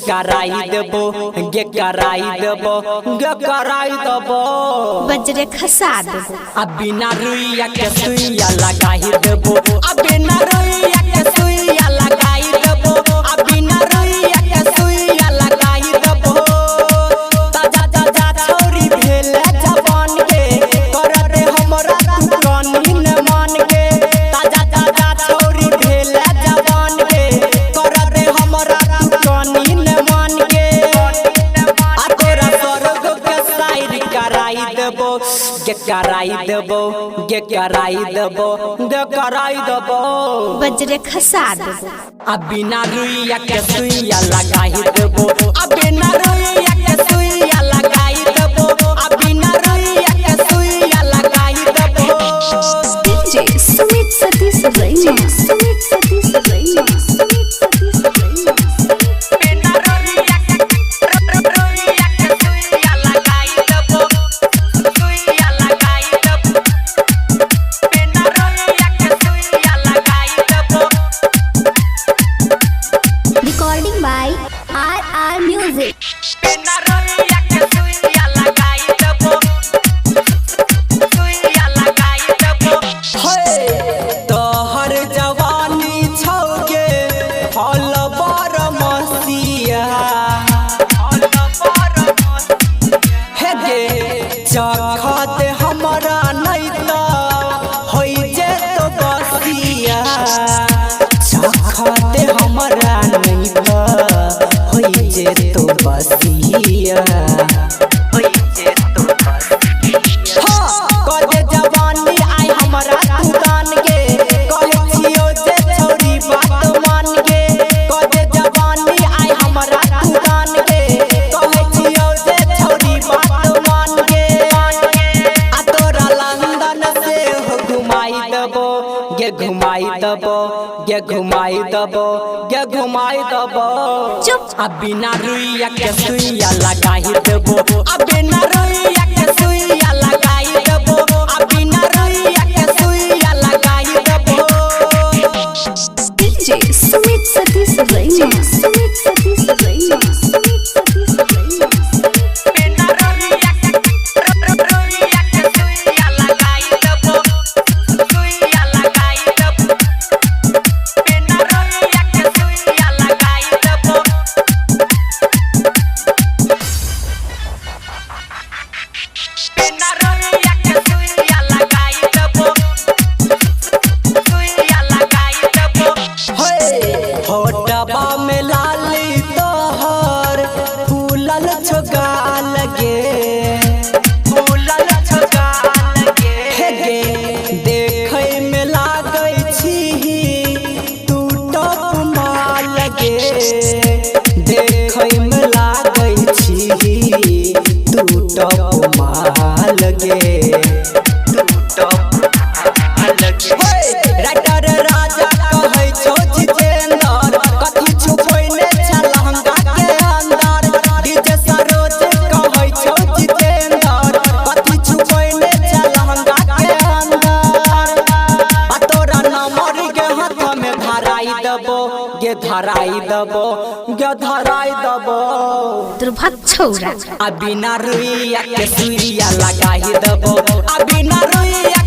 कराई देबो गे कराई देबो गे कराई देबो बजरे खसा देबो अब बिना रुइया के सुइया लगाई देबो अब बिना रुइया के सुइया लगाई देबो अब बिना रुइया के सुइया लगाई देबो ताजा ताजा छोरी भेले जवान के करते हमरा तू कानी न मान के ताजा ताजा छोरी भेले जवान के करते हमरा तू कानी न मान के आ तोरा स्वर्ग के शायरी कराई देबो गे कराई देबो गे कराई देबो गे कराई देबो बजरे खसा देबो अब बिना रुइया के सुइया लगाई देबो अब बिना रुइया के सुइया लगाई देबो अब बिना रुइया के सुइया लगाई देबो डीजे सुमित सतीश रैना सुमित सतीश रैना सुमित सतीश रैना बिना रुइया के सुइया लगाई देबो सुइया लगाई देबो बिना रुइया के सुइया लगाई देबो रिकॉर्डिंग बाय आर म्यूजिक बिना रुइया के सुइया लगाई देबो सुइया लगाई देबो तोहर जवानी छौके फल बर मसिया हे गे चखत हमरा नहीं त होई जे तो बसिया चखत हमरा नहीं त होई जे तो बसिया होई जे तो बसिया कदे जवानी आई हमरा तू दान के कहे छियो जे छोरी बात मान के कदे जवानी आई हमरा तू दान के कहे छियो जे छोरी बात मान के आ तोरा लंदन से हो घुमाई देबो गे घुमाई देबो गे घुमाई देबो गे घुमाई देबो चुप अब बिना रुइया के सुइया लगाई देबो अब बिना रुइया के सुइया लगाई देबो अब बिना रुइया के सुइया लगाई देबो डीजे सुमित सतीश रैना सुमित सतीश रैना सुमित सतीश रैना बिना रुइया के सुइया लगाई देबो सुइया लगाई देबो बिना रुइया के सुइया लगाई देबो बिना रुइया के सुइया लगाई देबो सुइया लगाई देबो होटबा में लाली तोहर फूलल छोगा लगे फूलल छोगा लगे हे गे देखै में लागै छी तू टप माल लगे देखै में लागै छी तू टप माल लगे तू टप माल लगे राइटर राजा कहै छौ जितेंद्र कथि छुपैले छ लहंगा के अंदर डीजे सरोज कहै छौ जितेंद्र कथि छुपैले छ लहंगा के अंदर आ तोरा नंबर के हाथ में धराई देबो गे धराई देबो गे धराई देबो दुर्भग छौरा अब बिना रुइया के सुइया लगाई देबो अब बिना रुइया